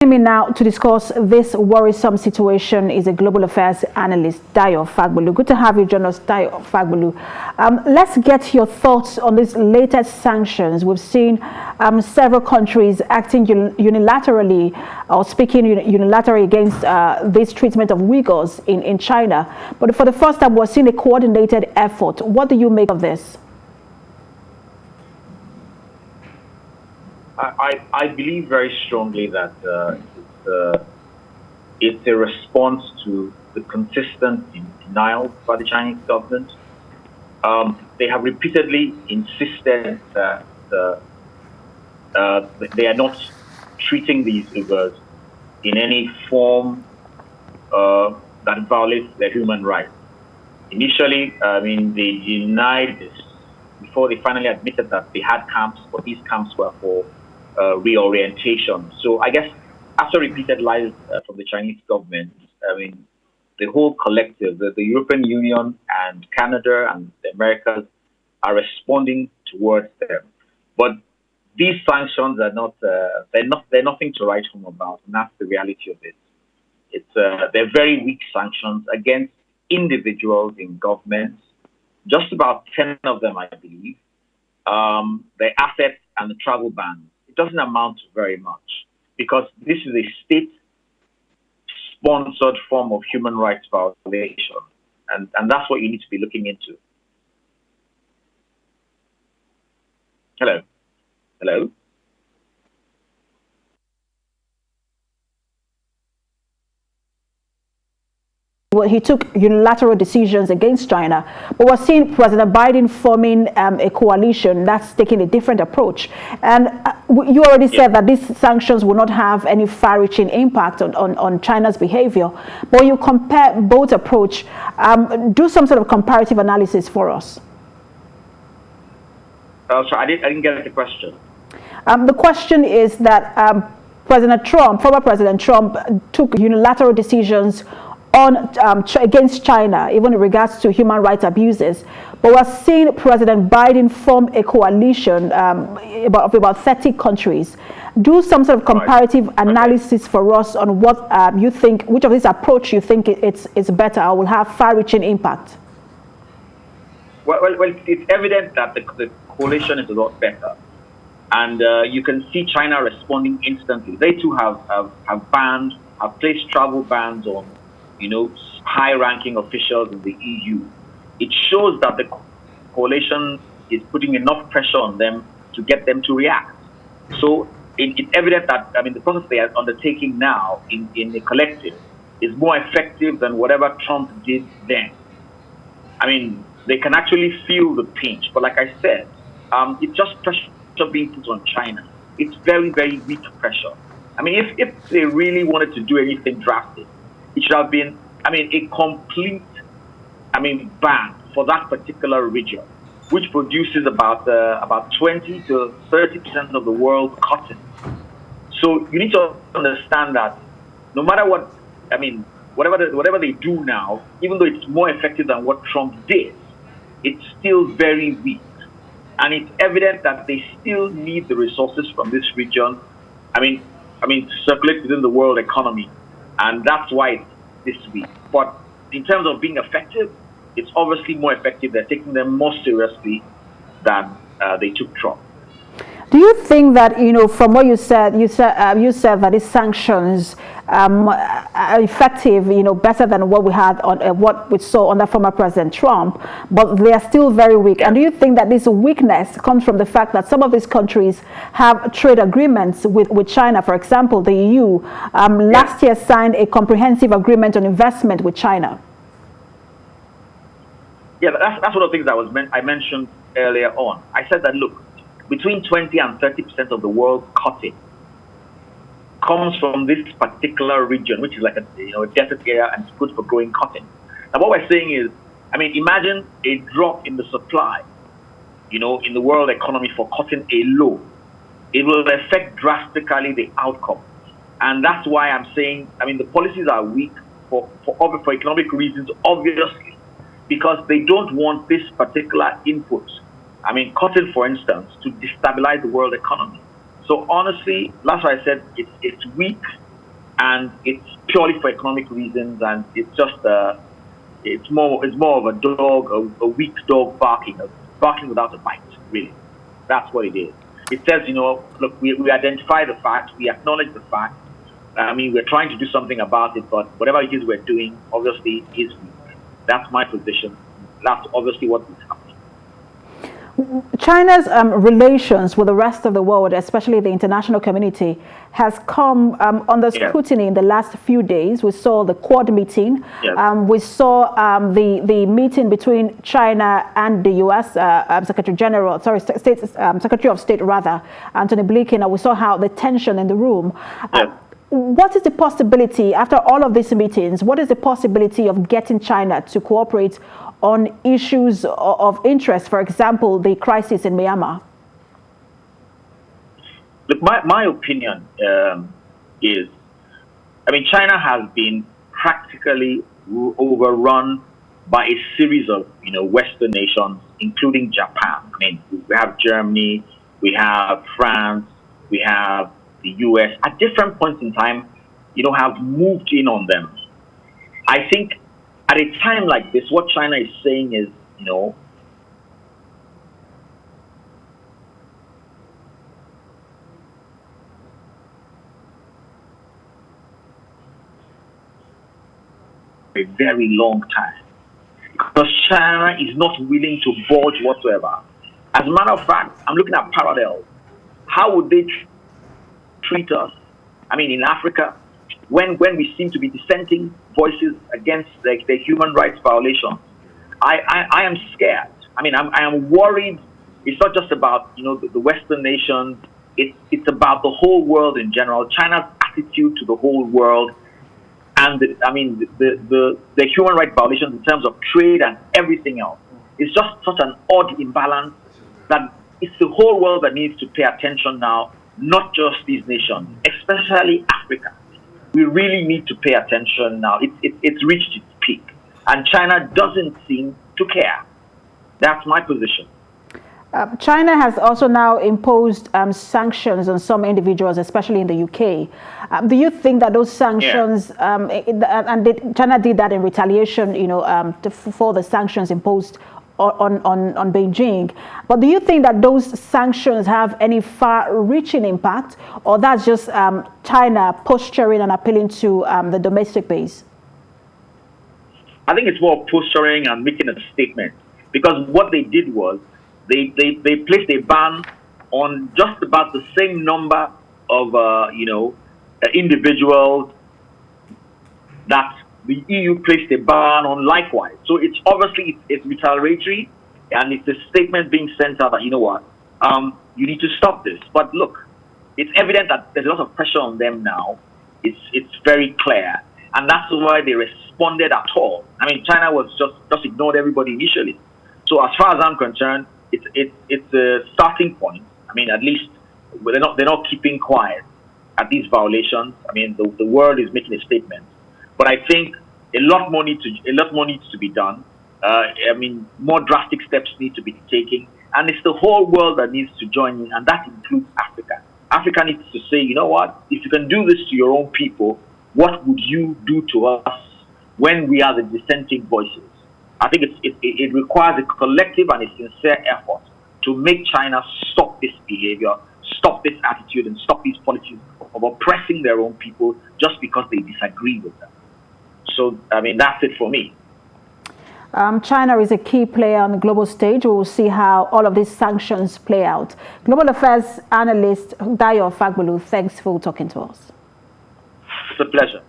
Joining me now to discuss this worrisome situation is a global affairs analyst, Fagbolu. Good to have you join us, Fagbolu. Let's get your thoughts on these latest sanctions. We've seen several countries acting unilaterally or speaking unilaterally against this treatment of Uyghurs in China. But for the first time, we're seeing a coordinated effort. What do you make of this? I believe very strongly that it's a response to the consistent denial by the Chinese government. They have repeatedly insisted that they are not treating these Uyghurs in any form that violates their human rights. Initially, they denied this before they finally admitted that they had camps, but these camps were for reorientation. So I guess after repeated lies from the Chinese government, the whole collective, the European Union and Canada and the Americas are responding towards them. But these sanctions are not, they're nothing to write home about, and that's the reality of it. They're very weak sanctions against individuals in governments, just about 10 of them, I believe. Their assets and the travel bans. It doesn't amount to very much because this is a state-sponsored form of human rights violation, and that's what you need to be looking into. Hello? Hello? Well, he took unilateral decisions against China, but we're seeing President Biden forming a coalition that's taking a different approach. And you already said that these sanctions will not have any far-reaching impact on China's behavior. But you compare both approach, do some sort of comparative analysis for us. Sorry, I didn't get the question. The question is that former President Trump took unilateral decisions against China, even in regards to human rights abuses. But we're seeing President Biden form a coalition of about 30 countries. Do some sort of comparative analysis for us on what you think, which of this approach you think it's better or will have far-reaching impact? Well, it's evident that the coalition is a lot better. And you can see China responding instantly. They too have placed travel bans on high-ranking officials in the EU. It shows that the coalition is putting enough pressure on them to get them to react. So it's evident that the process they are undertaking now in the collective is more effective than whatever Trump did then. They can actually feel the pinch. But like I said, it's just pressure being put on China. It's very, very weak pressure. If they really wanted to do anything drastic, it should have been, a complete, ban for that particular region, which produces about 20 to 30% of the world's cotton. So you need to understand that no matter what, whatever they do now, even though it's more effective than what Trump did, it's still very weak. And it's evident that they still need the resources from this region, to circulate within the world economy. And that's why it's this week. But in terms of being effective, it's obviously more effective. They're taking them more seriously than they took Trump. Do you think that, from what you said that these sanctions are effective, better than what we had on what we saw under former President Trump, but they are still very weak? And do you think that this weakness comes from the fact that some of these countries have trade agreements with China? For example, the EU last year signed a comprehensive agreement on investment with China. Yeah, that's one of the things I mentioned earlier on. I said that, look, between 20 and 30% of the world's cotton comes from this particular region, which is like a desert area and it's good for growing cotton. Now, what we're saying is, imagine a drop in the supply, in the world economy for cotton alone. It will affect drastically the outcome. And that's why I'm saying, the policies are weak for economic reasons, obviously, because they don't want this particular input. Cotton, for instance, to destabilize the world economy. So honestly, last I said, it's weak and it's purely for economic reasons, and it's just it's more of a dog, a weak dog barking without a bite. Really, that's what it is. It says, look, we identify the fact, we acknowledge the fact. I mean, we're trying to do something about it, but whatever it is we're doing, obviously, is weak. That's my position. That's obviously what is happening. China's relations with the rest of the world, especially the international community, has come under scrutiny in the last few days. We saw the Quad meeting. Yes. We saw the meeting between China and the U.S. Secretary of State, Antony Blinken. And we saw how the tension in the room. Yes. What is the possibility, after all of these meetings, what is the possibility of getting China to cooperate on issues of interest, for example, the crisis in Myanmar? Look, my opinion is, China has been practically overrun by a series of, Western nations, including Japan. We have Germany, we have France, we have the U.S. at different points in time, have moved in on them. I think at a time like this, what China is saying is, a very long time, because China is not willing to budge whatsoever. As a matter of fact, I'm looking at parallels. How would they treat us? In Africa, when we seem to be dissenting voices against the human rights violations, I am scared. I am worried. It's not just about the Western nations. It's about the whole world in general. China's attitude to the whole world, and the human rights violations in terms of trade and everything else. It's just such an odd imbalance that it's the whole world that needs to pay attention now, not just these nations, especially Africa. We really need to pay attention now. It's reached its peak, and China doesn't seem to care. That's my position. China has also now imposed sanctions on some individuals, especially in the UK. Do you think that those sanctions, China did that in retaliation, for the sanctions imposed on Beijing? But do you think that those sanctions have any far-reaching impact, or that's just China posturing and appealing to the domestic base? I think it's more posturing and making a statement, because what they did was they placed a ban on just about the same number of individuals that the EU placed a ban on likewise. So it's obviously it's retaliatory, and it's a statement being sent out that, you need to stop this. But look, it's evident that there's a lot of pressure on them now. It's very clear, and that's why they responded at all. China was just ignored everybody initially. So as far as I'm concerned, it's a starting point. At least they're not keeping quiet at these violations. The world is making a statement. But I think a lot more needs to be done. More drastic steps need to be taken, and it's the whole world that needs to join in, and that includes Africa. Africa needs to say, you know what? If you can do this to your own people, what would you do to us when we are the dissenting voices? I think it requires a collective and a sincere effort to make China stop this behavior, stop this attitude, and stop these policies of oppressing their own people just because they disagree with them. So, that's it for me. China is a key player on the global stage. We will see how all of these sanctions play out. Global Affairs Analyst Fagbolu, thanks for talking to us. It's a pleasure.